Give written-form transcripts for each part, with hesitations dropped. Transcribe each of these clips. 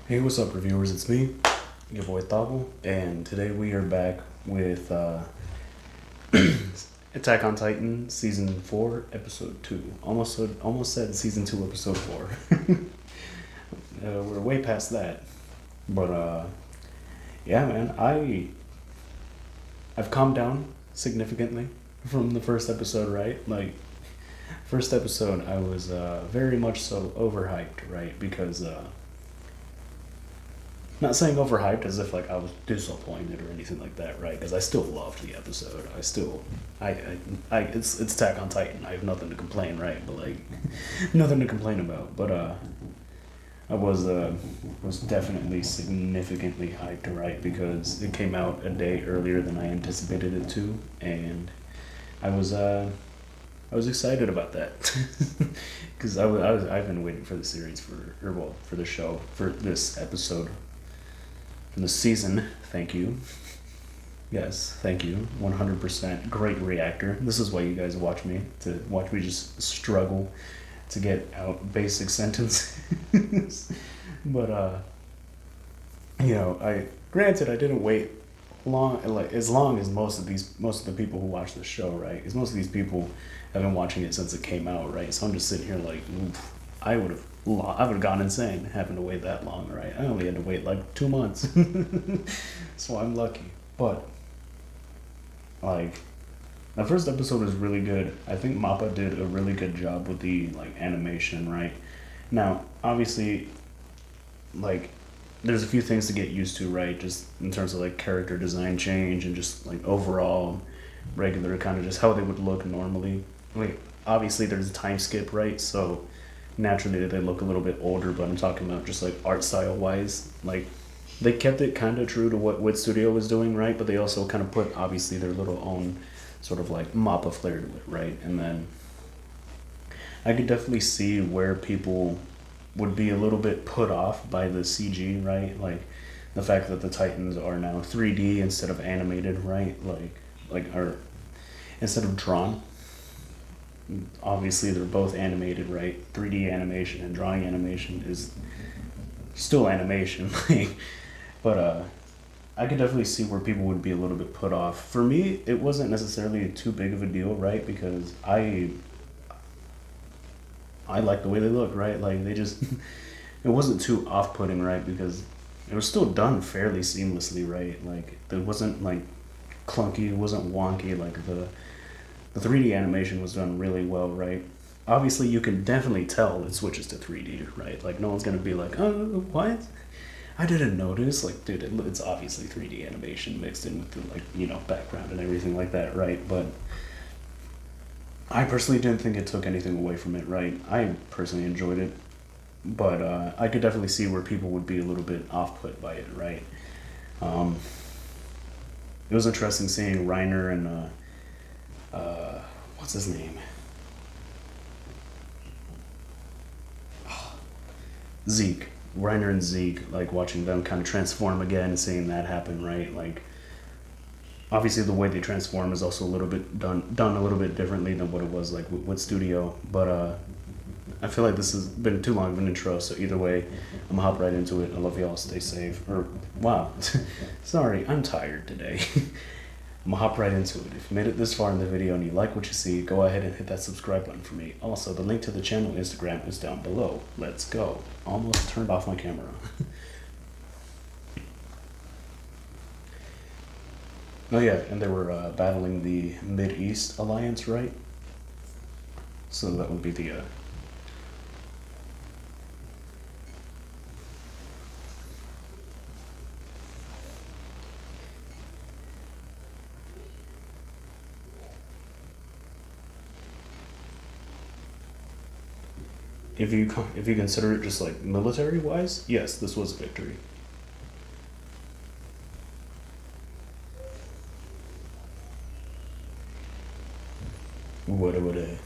Hey, what's up, reviewers? It's me, your boy Thabo, and today we are back with Attack on Titan Season 4, Episode 2. Almost said Season 2, Episode 4. We're way past that. But, yeah, man, I've calmed down significantly from the first episode, right? Like, first episode, I was very much so overhyped, right? Because, not saying overhyped as if like I was disappointed or anything like that, right? Because I still loved the episode. It's Attack on Titan. I have nothing to complain, right? But like, nothing to complain about. But I was definitely significantly hyped, right? Because it came out a day earlier than I anticipated it to, and I was excited about that because I've been waiting for the series for the show for this episode. From the season, thank you. Yes, thank you. 100% great reactor. This is why you guys watch me, to watch me just struggle to get out basic sentences. But granted I didn't wait as long as most of the people who watch the show, right? Because most of these people have been watching it since it came out, right? So I'm just sitting here like, oof, I would have gone insane having to wait that long, right? I only had to wait like 2 months. So I'm lucky. But like, the first episode was really good. I think Mappa did a really good job with the like animation, right? Now, obviously, like, there's a few things to get used to, right? Just in terms of like character design change and just like overall regular kind of just how they would look normally. Like, obviously there's a time skip, right? So naturally they look a little bit older, but I'm talking about just like art style wise. Like, they kept it kind of true to what Studio was doing, right? But they also kind of put obviously their little own sort of like Mappa flair to it, right? And then I could definitely see where people would be a little bit put off by the CG, right? Like the fact that the Titans are now 3D instead of animated, right? Or instead of drawn. Obviously they're both animated, right? 3D animation and drawing animation is still animation. But I could definitely see where people would be a little bit put off. For me, it wasn't necessarily too big of a deal, right? Because I like the way they look, right? Like, they just it wasn't too off-putting, right? Because it was still done fairly seamlessly, right? Like, it wasn't like clunky, it wasn't wonky. Like the 3D animation was done really well, right? Obviously, you can definitely tell it switches to 3D, right? Like, no one's gonna be like, oh, what? I didn't notice. Like, dude, it's obviously 3D animation mixed in with the, like, background and everything like that, right? But I personally didn't think it took anything away from it, right? I personally enjoyed it, but I could definitely see where people would be a little bit off-put by it, right? It was interesting seeing Reiner and what's his name? Zeke. Reiner and Zeke, like, watching them kind of transform again and seeing that happen, right? Like, obviously the way they transform is also a little bit done a little bit differently than what it was like with Studio. But I feel like this has been too long of an intro, so either way, I'm gonna hop right into it. I love y'all. Stay safe. Or, wow. Sorry, I'm tired today. I'm gonna hop right into it. If you made it this far in the video and you like what you see, go ahead and hit that subscribe button for me. Also, the link to the channel Instagram is down below. Let's go. Almost turned off my camera. Oh yeah, and they were battling the Mid-East Alliance, right? So that would be the if you consider it just like military wise, yes, this was a victory. What would it?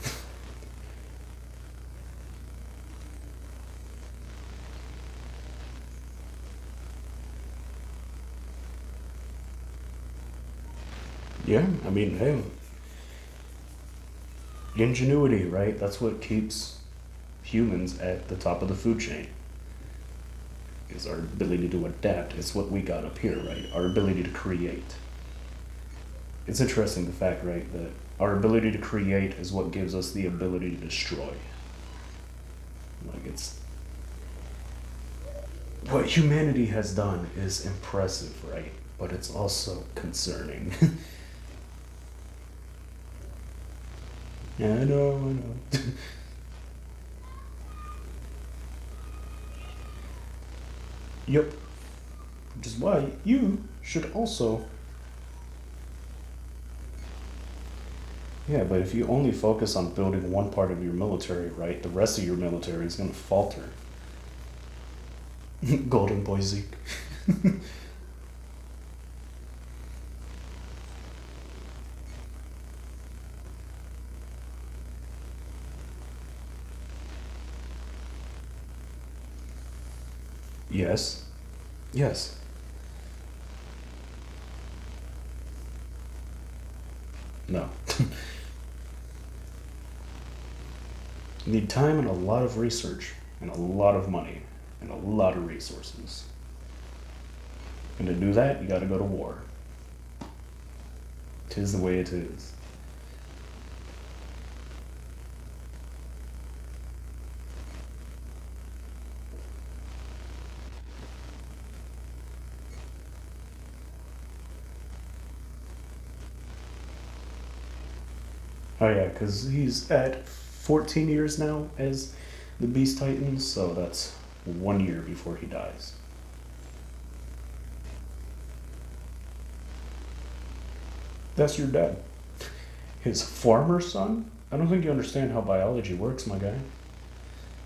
Yeah, I mean, hey, ingenuity, right? That's what keeps humans at the top of the food chain. is our ability to adapt. It's what we got up here, right? Our ability to create. It's interesting, the fact, right, that our ability to create is what gives us the ability to destroy. Like, it's... What humanity has done is impressive, right? But it's also concerning. Yeah, I know. Yep. Which is why you should also... Yeah, but if you only focus on building one part of your military, right, the rest of your military is going to falter. Golden boy Zeke. Yes. Yes. No. You need time and a lot of research and a lot of money and a lot of resources. And to do that, you gotta go to war. 'Tis the way it is. Oh yeah, because he's at 14 years now as the Beast Titan, so that's 1 year before he dies. That's your dad. His former son? I don't think you understand how biology works, my guy.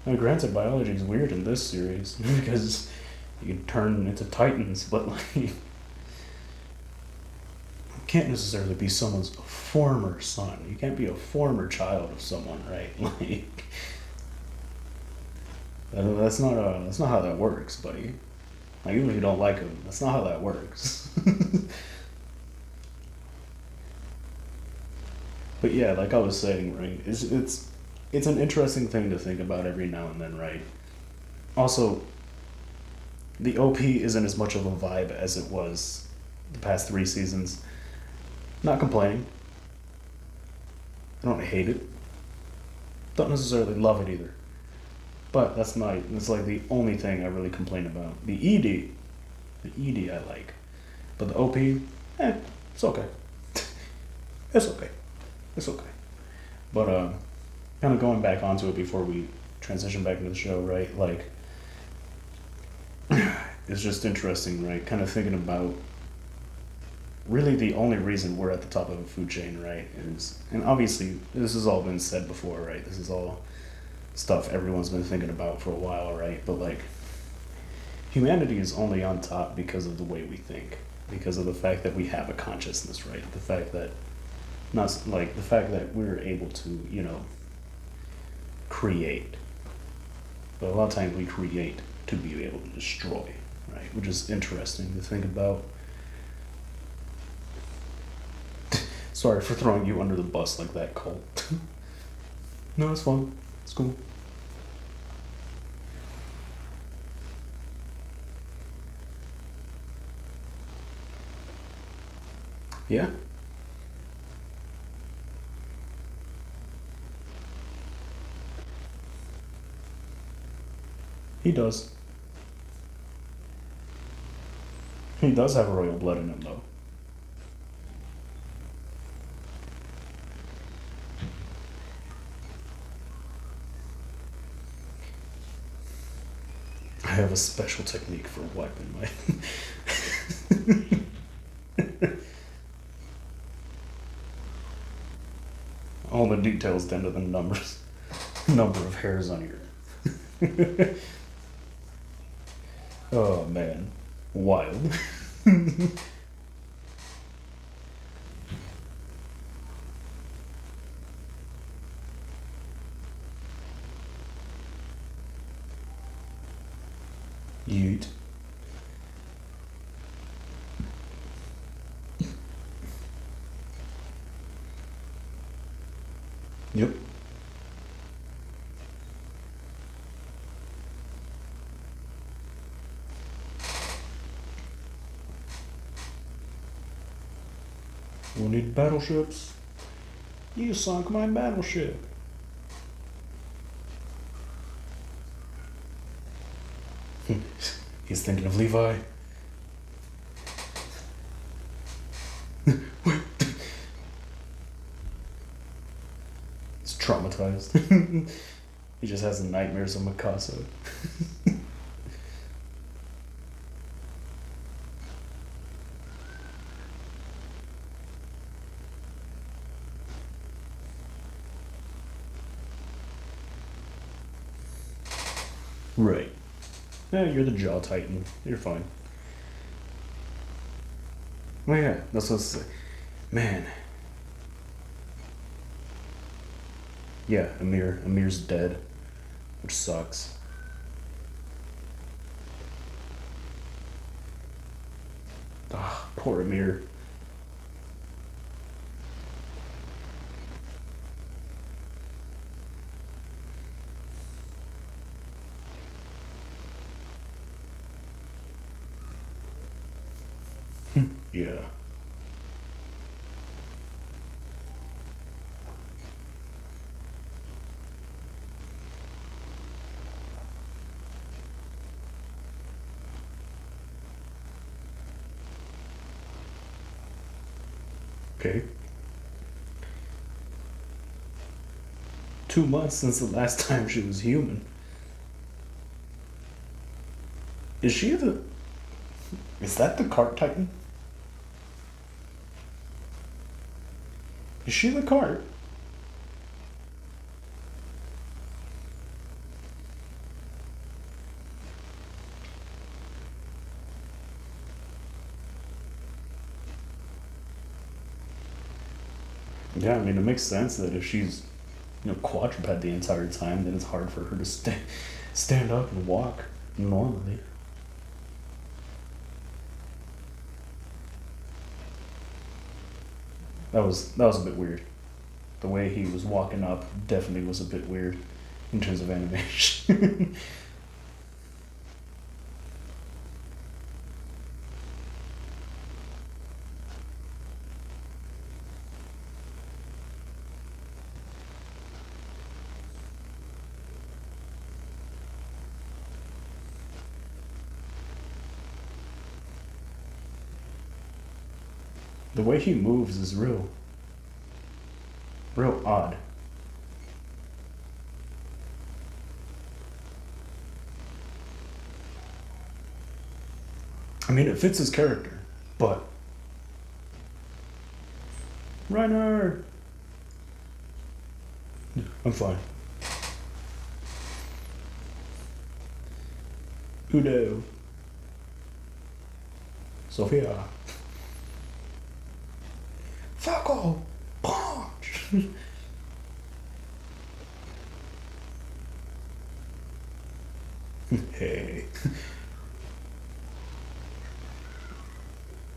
Now, granted, biology is weird in this series because you can turn into titans, but like, you can't necessarily be someone's former son. You can't be a former child of someone, right? Like, that's not how that works, buddy. Like, even if you don't like him, that's not how that works. But yeah, like I was saying, right? It's an interesting thing to think about every now and then, right? Also, the OP isn't as much of a vibe as it was the past 3 seasons. Not complaining. I don't hate it. Don't necessarily love it either. But that's like the only thing I really complain about. The ED I like. But the OP, it's okay. It's okay. It's okay. But kind of going back onto it before we transition back into the show, right? Like, it's just interesting, right? Kind of thinking about really the only reason we're at the top of a food chain, right? Is, and obviously this has all been said before, right? This is all stuff everyone's been thinking about for a while, right? But like, humanity is only on top because of the way we think, because of the fact that we have a consciousness, right? The fact that we're able to, create. But a lot of times we create to be able to destroy, right? Which is interesting to think about. Sorry for throwing you under the bus like that, Cole. No, it's fun. It's cool. Yeah? He does. He does have royal blood in him, though. I have a special technique for wiping my... All the details down to the numbers. Number of hairs on your... Oh, man. Wild. Yeet. Yep. We'll need battleships. You sunk my battleship. He's thinking of Levi. What? He's traumatized. He just has nightmares of Mikasa. Right. Yeah, you're the Jaw Titan. You're fine. Oh yeah, that's what I was saying. Man. Yeah, Amir's dead, which sucks. Ah, poor Amir. Yeah. Okay. 2 months since the last time she was human. Is she the... Is that the cart titan? Is she the cart? Yeah, I mean, it makes sense that if she's, quadruped the entire time, then it's hard for her to stand up and walk normally. That was a bit weird. The way he was walking up definitely was a bit weird in terms of animation. The way he moves is real odd. I mean, it fits his character, but... Reiner! I'm fine. Udo. Sophia. Falco! Punch! Hey.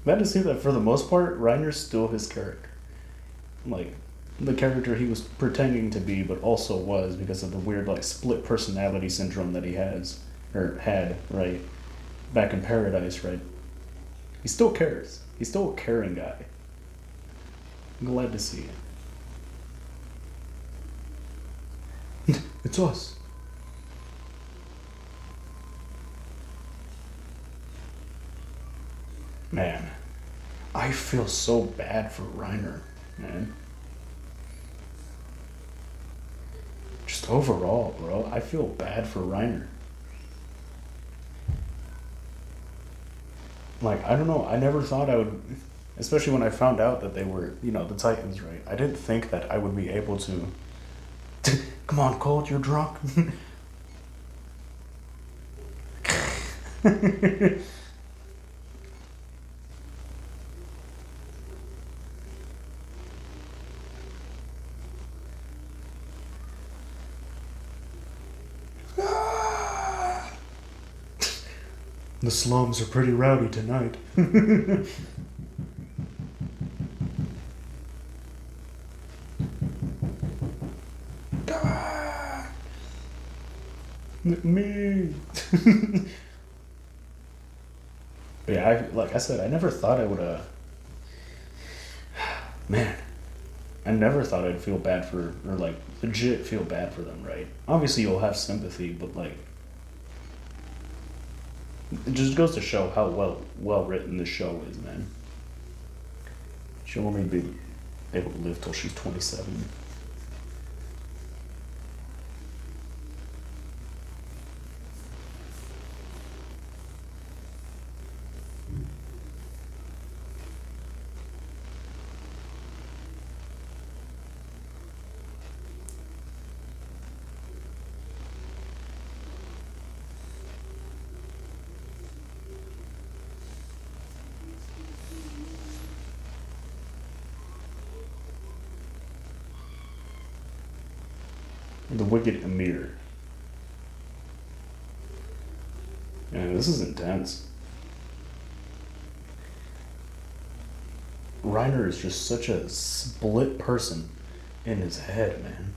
Mad to see that for the most part, Reiner's still his character. Like, the character he was pretending to be, but also was because of the weird, split personality syndrome that he has, or had, right? Back in Paradise, right? He still cares. He's still a caring guy. I'm glad to see it. It's us. Man, I feel so bad for Reiner, man. Just overall, bro, I feel bad for Reiner. I don't know, I never thought I would, especially when I found out that they were, the Titans, right? I didn't think that I would be able to... Come on, Colt, you're drunk. The slums are pretty rowdy tonight. Me. But yeah, like I said, I never thought I would man, I never thought I'd feel bad for, or like legit feel bad for them, right? Obviously, you'll have sympathy, but like, it just goes to show how well written this show is, man. She'll only be able to live till she's 27. The Wicked Emir. Yeah, this is intense. Reiner is just such a split person in his head, man.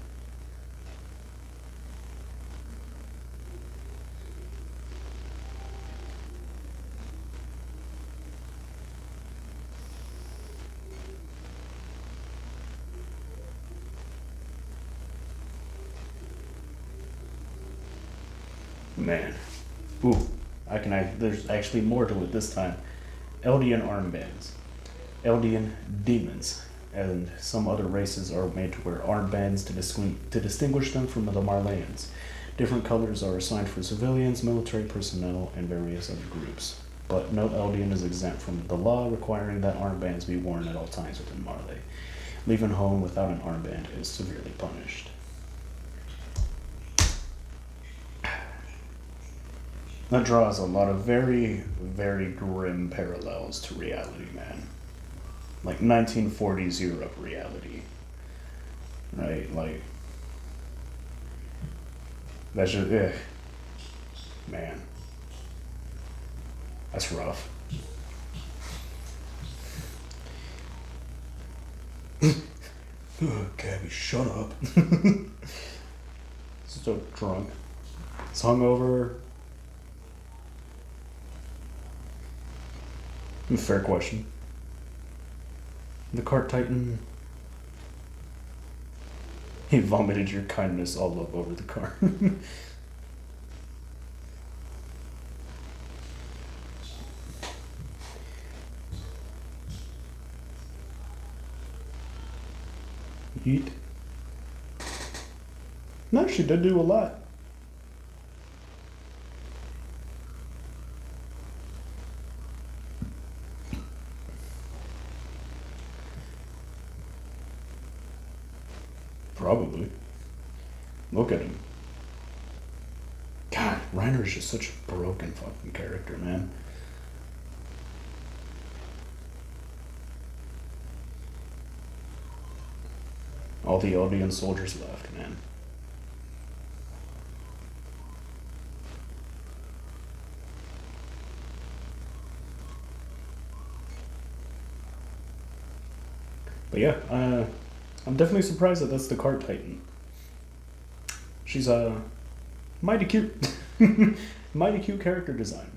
Man. Ooh. There's actually more to it this time. Eldian armbands. Eldian demons. And some other races are made to wear armbands to distinguish them from the Marleyans. Different colors are assigned for civilians, military personnel, and various other groups. But no Eldian is exempt from the law requiring that armbands be worn at all times within Marley. Leaving home without an armband is severely punished. That draws a lot of very, very grim parallels to reality, man. Like 1940s Europe reality. Right? Like, that's just, man. That's rough. Gabby, shut up. So drunk. It's hungover. Fair question. The cart titan. He vomited your kindness all up over the car. Eat. No, she did do a lot. Probably. Look at him. God, Reiner is just such a broken fucking character, man. All the Eldian soldiers left, man. But yeah, I'm definitely surprised that that's the cart titan. She's mighty cute. Mighty cute character design.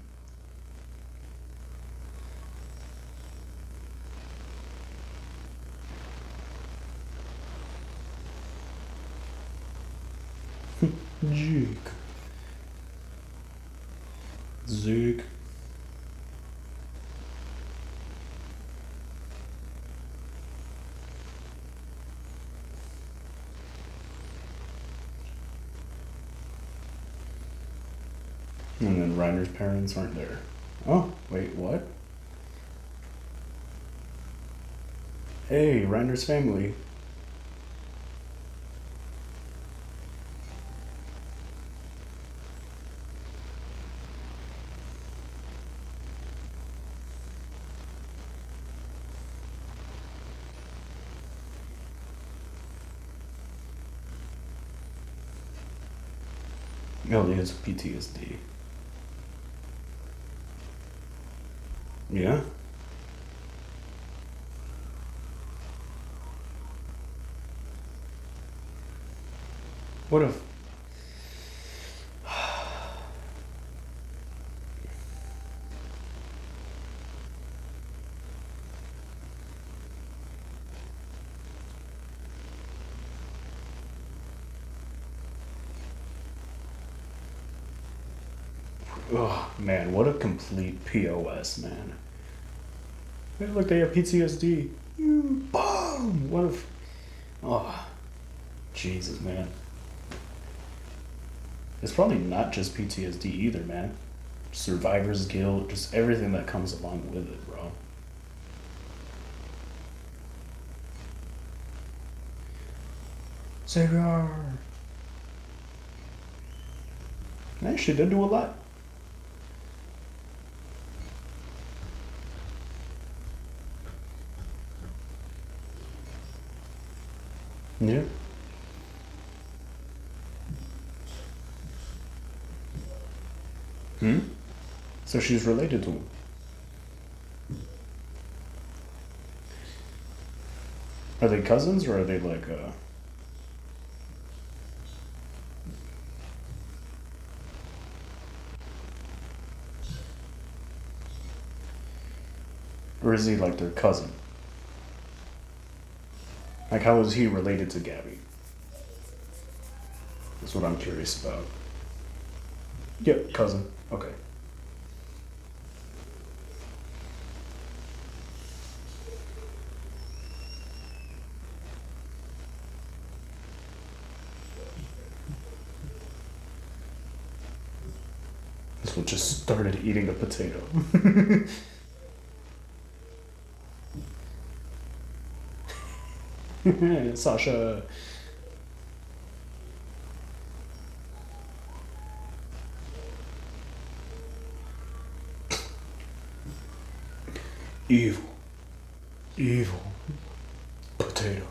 Jake. Zeke. And then Reiner's parents aren't there. Oh, wait, what? Hey, Reiner's family. Oh, he has PTSD. Yeah? What if... Oh man, what a complete POS, man. They look like they have PTSD. Boom! What if? Oh, Jesus, man. It's probably not just PTSD either, man. Survivor's guilt, just everything that comes along with it, bro. Savior! Actually, did do a lot. Yeah. Hmm? So she's related to him. Are they cousins or are they like or is he like their cousin? Like how is he related to Gabby? That's what I'm curious about. Yep, cousin. Okay. This one just started eating a potato. Sasha. Evil. Evil. Potato.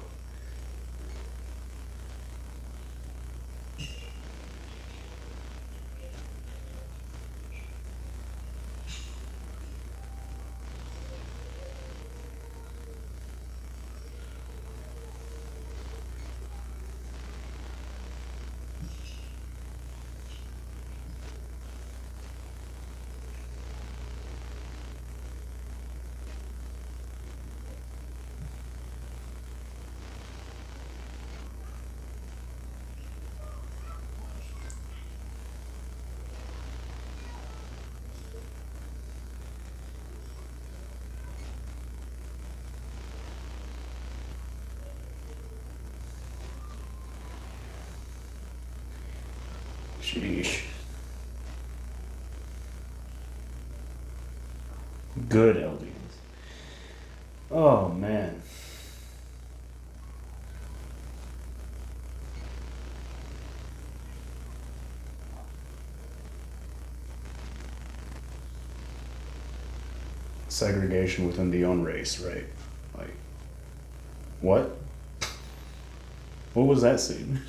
Sheesh. Good LDs. Oh man. Segregation within the own race, right? Like, what? What was that scene?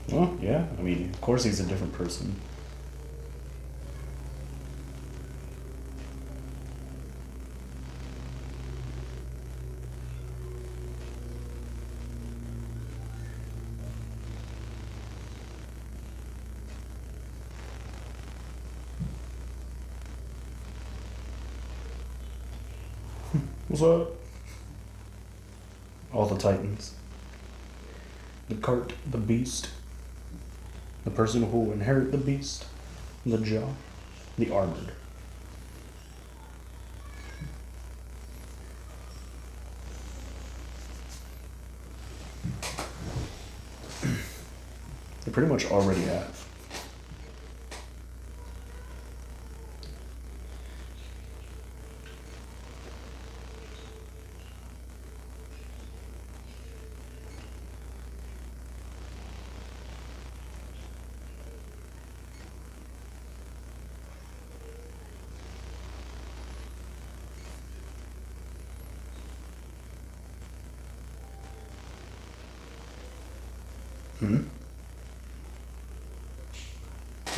Well, yeah, I mean, of course he's a different person. What's up? All the Titans. The cart, the beast. The person who will inherit the beast. The jaw. The armored. They pretty much already have. Hmm?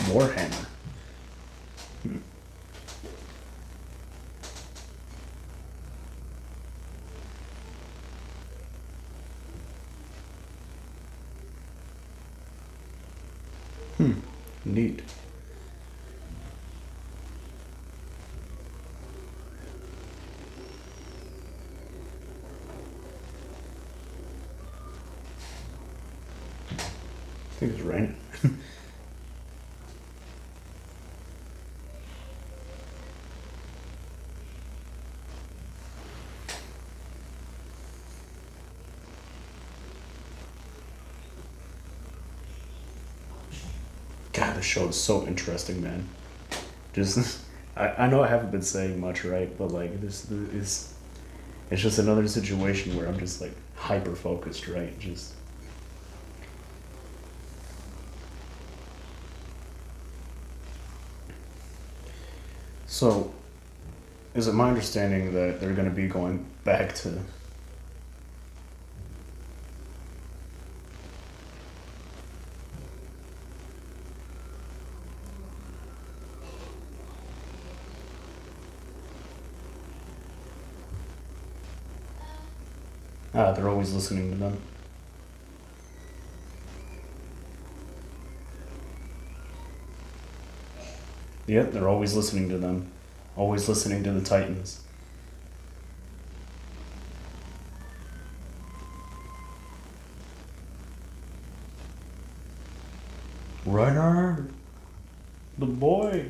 Warhammer. Hmm. Hmm. Neat. think it's Reiner. God, this show is so interesting, man. Just, I know I haven't been saying much, right? But like this is, it's just another situation where I'm just like hyper focused, right? Just. So, is it my understanding that they're going to be going back to? They're always listening to them. Yep, they're always listening to them. Always listening to the Titans. Reiner, the boy.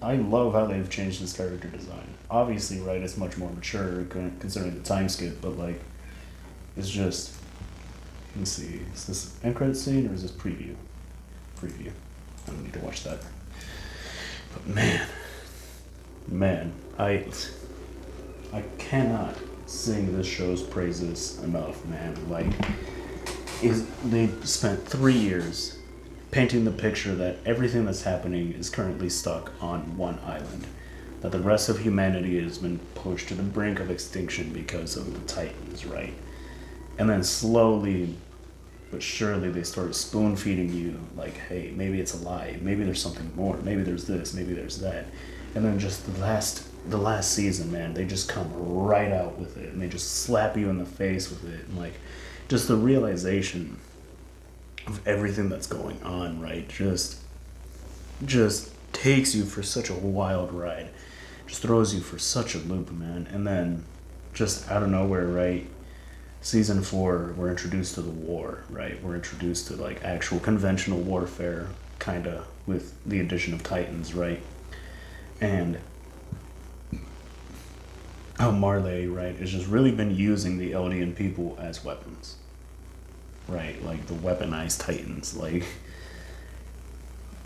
I love how they've changed his character design. Obviously, right, it's much more mature considering the time skip, but like, it's just. Let me see. Is this end credit scene or is this preview? Preview. I don't need to watch that. But man, I cannot sing this show's praises enough, man. Like, they spent 3 years painting the picture that everything that's happening is currently stuck on one island, that the rest of humanity has been pushed to the brink of extinction because of the Titans, right? And then slowly but surely they started spoon feeding you like, hey, maybe it's a lie, maybe there's something more, maybe there's this, maybe there's that. And then just the last season, man, they just come right out with it and they just slap you in the face with it, and like just the realization of everything that's going on, right? Just takes you for such a wild ride. Just throws you for such a loop, man. And then just out of nowhere, right? Season 4, we're introduced to the war, right? We're introduced to like actual conventional warfare, kinda, with the addition of Titans, right? And how Marley, right, has just really been using the Eldian people as weapons. Right, like the weaponized Titans, like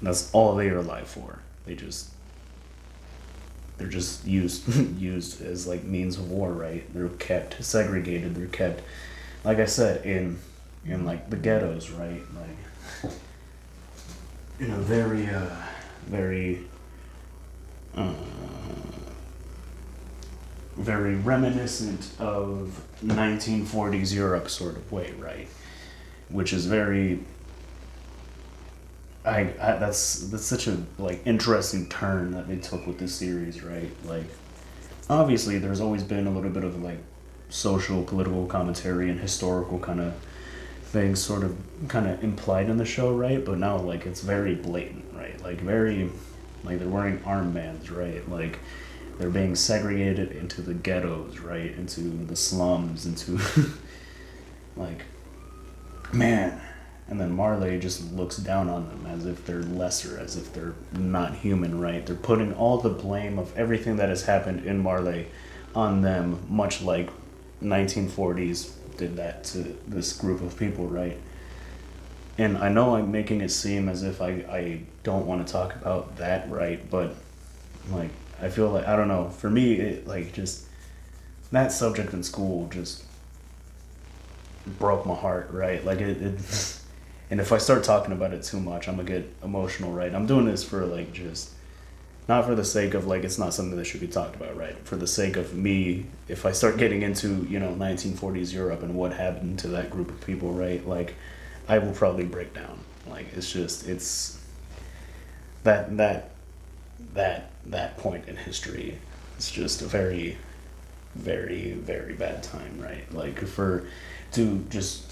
that's all they are alive for. They're just used as like means of war, right? They're kept segregated. They're kept, like I said, in like the ghettos, right? Like in a very very reminiscent of 1940s Europe sort of way, right? Which is very that's such a like interesting turn that they took with this series, right? Like obviously there's always been a little bit of like social political commentary and historical kind of things sort of kind of implied in the show, right? But now like it's very blatant, right? Like very like they're wearing armbands, right? Like they're being segregated into the ghettos, right? Into the slums, into like, man. And then Marley just looks down on them as if they're lesser, as if they're not human, right? They're putting all the blame of everything that has happened in Marley on them, much like 1940s did that to this group of people, right? And I know I'm making it seem as if I don't want to talk about that, right? But like, I feel like, I don't know, for me, it like just that subject in school just broke my heart, right? Like it and if I start talking about it too much, I'm gonna get emotional, right? I'm doing this for like just not for the sake of like it's not something that should be talked about, right? For the sake of me, if I start getting into 1940s Europe and what happened to that group of people, right? Like I will probably break down. Like it's that point in history. It's just a very, very, very bad time, right? Like to just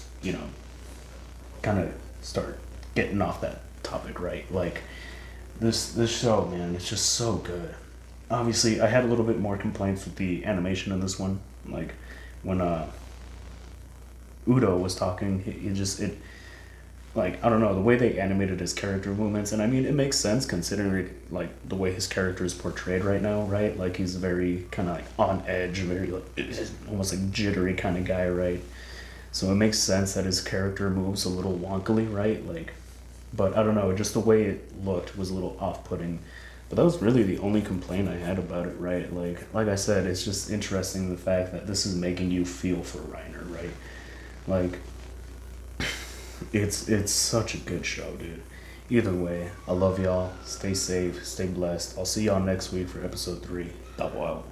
kind of start getting off that topic, right? Like this show, man, it's just so good. Obviously, I had a little bit more complaints with the animation in this one. Like when Udo was talking, it like, I don't know, the way they animated his character movements, and I mean, it makes sense considering like the way his character is portrayed right now, right? Like he's very kind of like on edge, very like almost like jittery kind of guy, right? So it makes sense that his character moves a little wonkily, right? Like, but I don't know, just the way it looked was a little off-putting. But that was really the only complaint I had about it, right? Like I said, it's just interesting the fact that this is making you feel for Reiner, right? Like, it's such a good show, dude. Either way, I love y'all. Stay safe, stay blessed. I'll see y'all next week for episode 3. Double out.